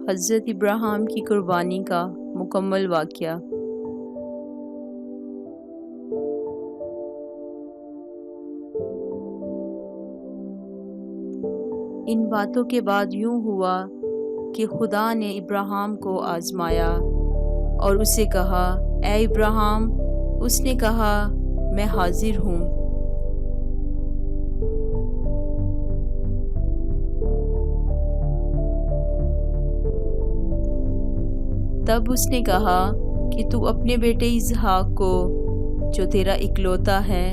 حضرت ابراہیم کی قربانی کا مکمل واقعہ۔ ان باتوں کے بعد یوں ہوا کہ خدا نے ابراہیم کو آزمایا اور اسے کہا، اے ابراہیم۔ اس نے کہا، میں حاضر ہوں۔ تب اس نے کہا کہ تو اپنے بیٹے اسحاق کو، جو تیرا اکلوتا ہے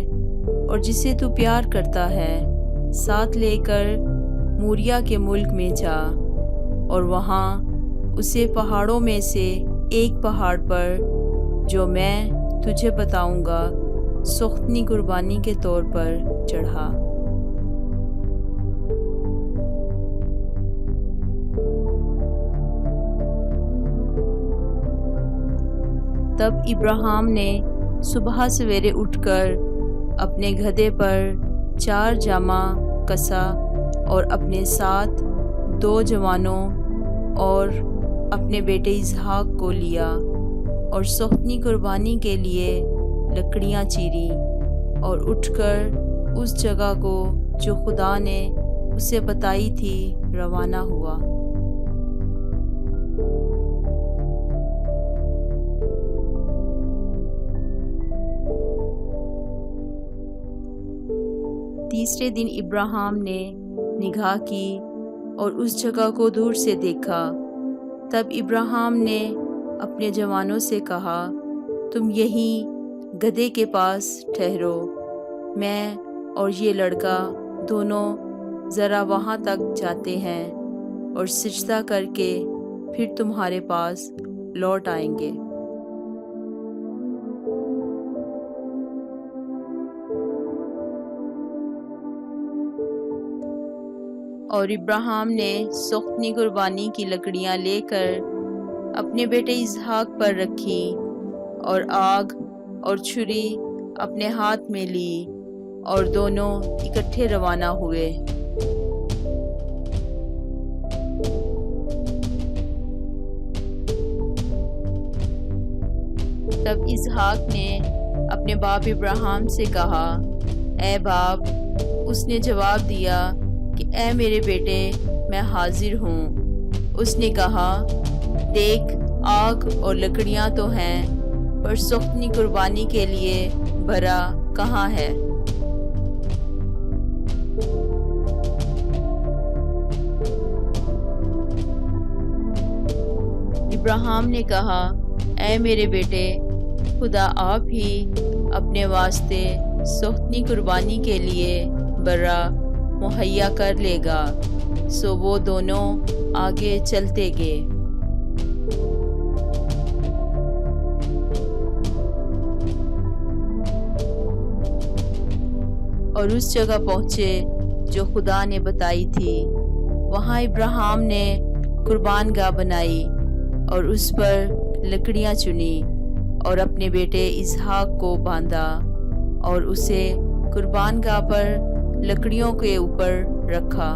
اور جسے تو پیار کرتا ہے، ساتھ لے کر موریا کے ملک میں جا، اور وہاں اسے پہاڑوں میں سے ایک پہاڑ پر، جو میں تجھے بتاؤں گا، سختنی قربانی کے طور پر چڑھا۔ تب ابراہیم نے صبح سویرے اٹھ کر اپنے گدھے پر 4 جامہ کسا اور اپنے ساتھ 2 جوانوں اور اپنے بیٹے اسحاق کو لیا، اور سختنی قربانی کے لیے لکڑیاں چیری، اور اٹھ کر اس جگہ کو جو خدا نے اسے بتائی تھی روانہ ہوا۔ تیسرے دن ابراہیم نے نگاہ کی اور اس جگہ کو دور سے دیکھا۔ تب ابراہیم نے اپنے جوانوں سے کہا، تم یہیں گدھے کے پاس ٹھہرو، میں اور یہ لڑکا دونوں ذرا وہاں تک جاتے ہیں، اور سجدہ کر کے پھر تمہارے پاس لوٹ آئیں گے۔ اور ابراہیم نے سختنی قربانی کی لکڑیاں لے کر اپنے بیٹے اسحاق پر رکھی، اور آگ اور چھری اپنے ہاتھ میں لی، اور دونوں اکٹھے روانہ ہوئے۔ تب اسحاق نے اپنے باپ ابراہیم سے کہا، اے باپ۔ اس نے جواب دیا کہ اے میرے بیٹے، میں حاضر ہوں۔ اس نے کہا، دیکھ، آگ اور لکڑیاں تو ہیں، پر سختنی قربانی کے لیے بھرا کہاں ہے؟ ابراہیم نے کہا، اے میرے بیٹے، خدا آپ ہی اپنے واسطے سختنی قربانی کے لیے برا مہیا کر لے گا۔ سو وہ دونوں آگے چلتے گئے۔ اور اس جگہ پہنچے جو خدا نے بتائی تھی۔ وہاں ابراہیم نے قربان گاہ بنائی، اور اس پر لکڑیاں چنی، اور اپنے بیٹے اسحاق کو باندھا، اور اسے قربان گاہ پر لکڑیوں کے اوپر رکھا۔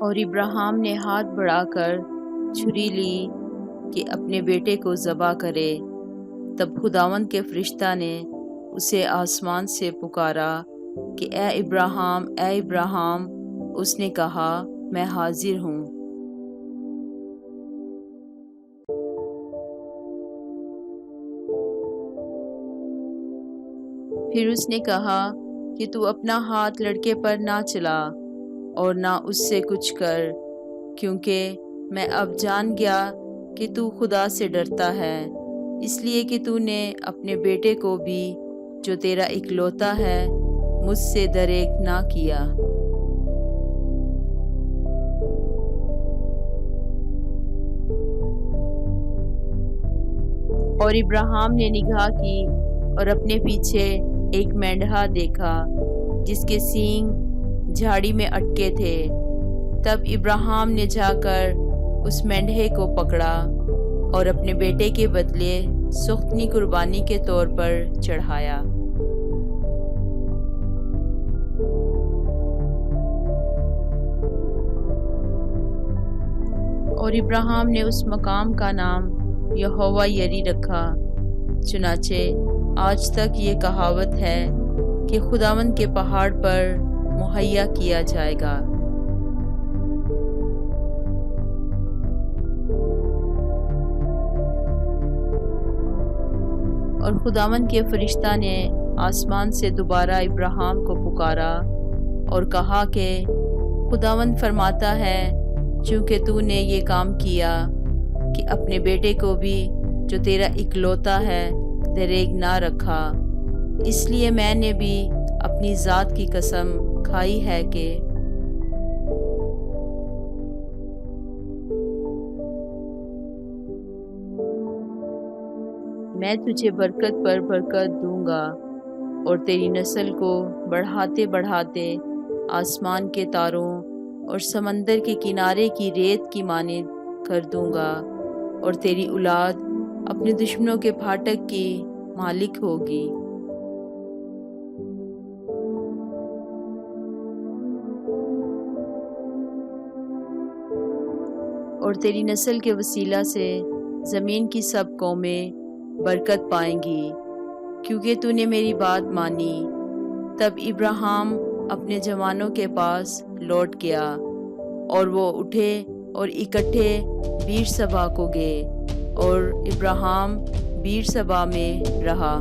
اور ابراہیم نے ہاتھ بڑھا کر چھری لی کہ اپنے بیٹے کو ذبح کرے۔ تب خداوند کے فرشتہ نے اسے آسمان سے پکارا کہ اے ابراہیم، اے ابراہیم۔ اس نے کہا، میں حاضر ہوں۔ پھر اس نے کہا کہ تو اپنا ہاتھ لڑکے پر نہ چلا، اور نہ اس سے کچھ کر، کیونکہ میں اب جان گیا کہ تو خدا سے ڈرتا ہے، اس لیے کہ تو نے اپنے بیٹے کو بھی، جو تیرا اکلوتا ہے، مجھ سے دریغ نہ کیا۔ اور ابراہیم نے نگاہ کی اور اپنے پیچھے ایک مینڈھا دیکھا جس کے سینگ جھاڑی میں اٹکے تھے۔ تب ابراہیم نے جا کر اس مینڈھے کو پکڑا اور اپنے بیٹے کے بدلے سختنی قربانی کے طور پر چڑھایا۔ اور ابراہیم نے اس مقام کا نام یہوہ یری رکھا۔ چنانچہ آج تک یہ کہاوت ہے کہ خداوند کے پہاڑ پر مہیا کیا جائے گا۔ اور خداوند کے فرشتہ نے آسمان سے دوبارہ ابراہیم کو پکارا اور کہا کہ خداوند فرماتا ہے، چونکہ تو نے یہ کام کیا کہ اپنے بیٹے کو بھی جو تیرا اکلوتا ہے دریغ نہ رکھا، اس لیے میں نے بھی اپنی ذات کی قسم کھائی ہے کہ میں تجھے برکت پر برکت دوں گا اور تیری نسل کو بڑھاتے بڑھاتے آسمان کے تاروں اور سمندر کے کنارے کی ریت کی مانند کر دوں گا، اور تیری اولاد اپنے دشمنوں کے پھاٹک کی مالک ہوگی۔ اور تیری نسل کے وسیلہ سے زمین کی سب قومیں برکت پائیں گی، کیونکہ تو نے میری بات مانی۔ تب ابراہیم اپنے جوانوں کے پاس لوٹ گیا، اور وہ اٹھے اور اکٹھے بیر سبا کو گئے، اور ابراہیم بیر سبا میں رہا۔